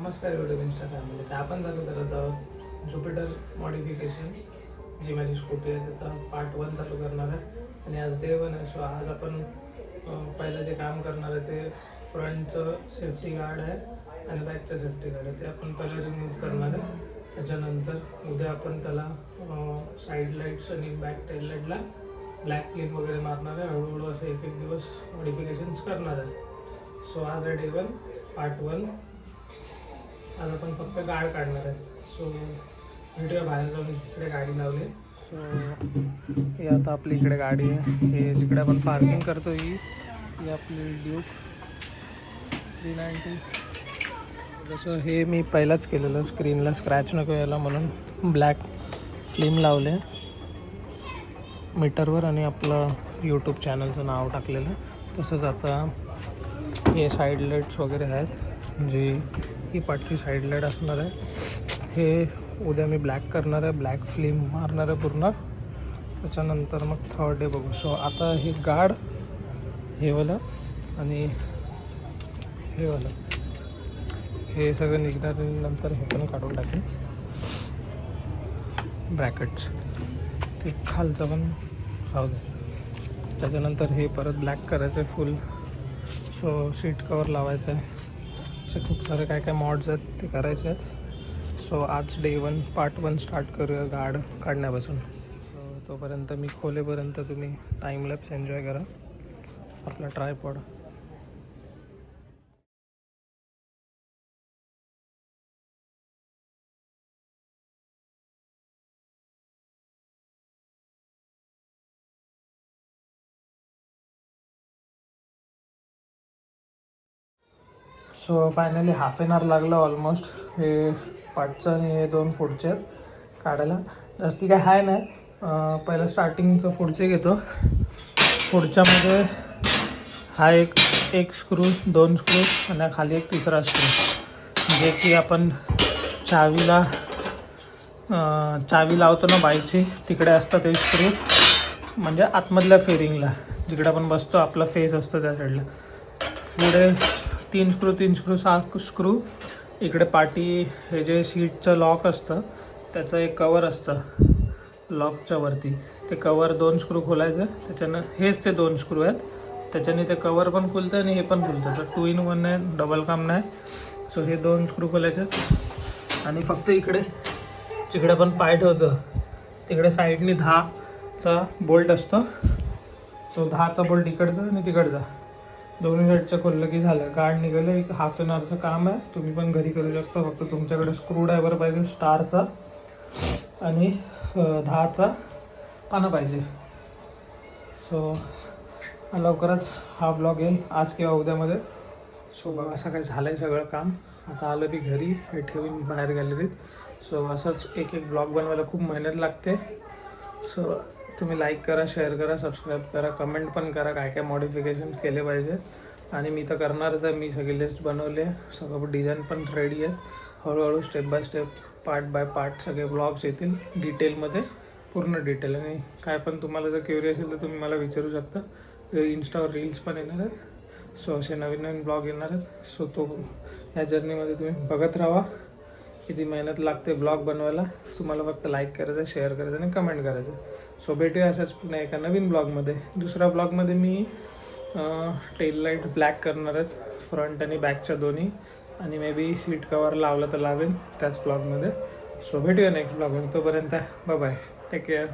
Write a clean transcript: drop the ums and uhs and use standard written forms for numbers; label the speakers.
Speaker 1: नमस्कार YouTube Insta family. तर आपण चालू करत आहोत ज्युपिटर मॉडिफिकेशन, जी माझी स्कूटी आहे त्याचा पार्ट 1 चालू करणार आहे. आणि आज डे 1 आहे. सो आज आपण पहिलं जे काम करणार आहे ते फ्रंटचं सेफ्टी गार्ड आहे आणि बॅकचं सेफ्टी गार्ड आहे, ते आपण पहिलं रिमूव्ह करणार आहे. त्याच्यानंतर उद्या आपण त्याला साईड लाईट्स आणि बॅक टेल लाईटला ब्लॅक फ्लिम वगैरे मारणार आहे. हळूहळू असं एक एक दिवस मॉडिफिकेशन्स करणार आहे. सो आज आहे डे 1 पार्ट 1. आज आपण फक्त गाड काढणार आहे. सो भेटूया बाहेर जाऊन. इकडे गाडी लावली. सो ही आता आपली इकडे गाडी आहे. हे जिकडे आपण पार्किंग करतो ही आपली ड्यूक 390. जसं हे मी पहिलाच केलेलं, स्क्रीनला स्क्रॅच नको यायला म्हणून ब्लॅक फ्लेम लावले मीटरवर आणि आपलं यूट्यूब चॅनलचं नाव टाकलेलं. तसंच आता हे साईड लाईट्स वगैरे आहेत, जी ही पाठची साईड लाईट असणार आहे. हे उद्या मी ब्लॅक करणार आहे, ब्लॅक फ्लेम मारणार आहे पूर्ण. त्याच्यानंतर मग थर्ड डे बघू. सो आता हे गार्ड, हे वालं आणि हे वालं, हे सगळं निघणार. नंतर हे पण काढून टाकेन ब्रॅकेट्स, ते खालचं पण राहू दे. त्याच्यानंतर हे परत ब्लॅक करायचं आहे फुल. सो सीट कवर लावायचं आहे. असे खूप सारे काय काय मॉड्स आहेत ते करायचे आहेत. सो आज डे 1 पार्ट 1 स्टार्ट करूया गार्ड काढण्यापासून. सो तोपर्यंत मी खोलेपर्यंत तुम्ही टाईमलॅप्स एन्जॉय करा आपला tripod. So finally half an hour लागला ऑलमोस्ट हे पार्टचं आणि हे 2 पुढचे आहेत काढायला. जास्ती काय आहे नाही. पहिलं स्टार्टिंगचं पुढचे घेतो. पुढच्यामध्ये हा एक स्क्रू, 2 स्क्रू आणि खाली एक तिसरा स्क्रू, जे की आपण चावी लावतो ना बाईकची, तिकडे असतं ते स्क्रू. म्हणजे आतमधल्या फेरिंगला जिकडे आपण बसतो आपला फेस असतो त्या साईडला. पुढे 3 स्क्रू 6 स्क्रू. इकडे पाठी हे जे सीटचं लॉक असतं त्याचं एक कवर असतं लॉकच्या वरती, ते कवर 2 स्क्रू खोलायचं. त्याच्यानं हेच ते 2 स्क्रू आहेत, त्याच्याने ते कवर पण खुलतं आणि हे पण खुलतं. तर 2 in 1 आहे, डबल काम नाही. सो हे 2 स्क्रू खोलायचे. आणि फक्त इकडे जिकडे आपण पाय ठेवतो तिकडे साईडनी 10चा बोल्ट असतो. सो 10चा बोल्ट इकडचा आणि तिकडचा दोन्ही साईडचं खोललं की झालं, गार्ड निघालं. एक हाफ एन आवरचं काम आहे, तुम्ही पण घरी करू शकता. फक्त तुमच्याकडे स्क्रू ड्रायव्हर पाहिजे स्टारचा आणि 10चा पानं पाहिजे. सो लवकरच हा व्लॉग येईल आज किंवा उद्यामध्ये. सो बघा असं काय झालं आहे सगळं काम. आता आलं मी घरी, हे ठेवून बाहेर गॅलरीत. सो असंच एक ब्लॉग बनवायला खूप मेहनत लागते. सो तुम्ही लाईक करा, शेअर करा, सबस्क्राईब करा, कमेंट पण करा काय काय मॉडिफिकेशन केले पाहिजे. आणि मी तर करणारच आहे. मी सगळी लिस्ट बनवली आहे, सगळं डिझाईन पण रेडी आहे. हळूहळू step by step, part by part सगळे ब्लॉग्स येतील डिटेलमध्ये, पूर्ण डिटेल. आणि काय पण तुम्हाला जर क्युरियस असेल तर तुम्ही मला विचारू शकता. इन्स्टावर रील्स पण येणार आहेत. सो असे नवीन नवीन ब्लॉग येणार आहेत. सो ह्या जर्नीमध्ये तुम्ही बघत राहा किती मेहनत लागते ब्लॉग बनवायला. तुम्हाला फक्त लाईक करायचं, शेअर करायचं आणि कमेंट करायचं. सो भेटूया अशाच पुन्हा एका नवीन ब्लॉगमध्ये. दुसऱ्या ब्लॉगमध्ये मी टेल लाईट ब्लॅक करणार आहेत, फ्रंट आणि बॅकच्या दोन्ही. आणि मे बी सीट कवर लावलं तर लावेन त्याच ब्लॉगमध्ये. सो भेटूया नेक्स्ट ब्लॉगमध्ये. तोपर्यंत बाय बाय, टेक केअर.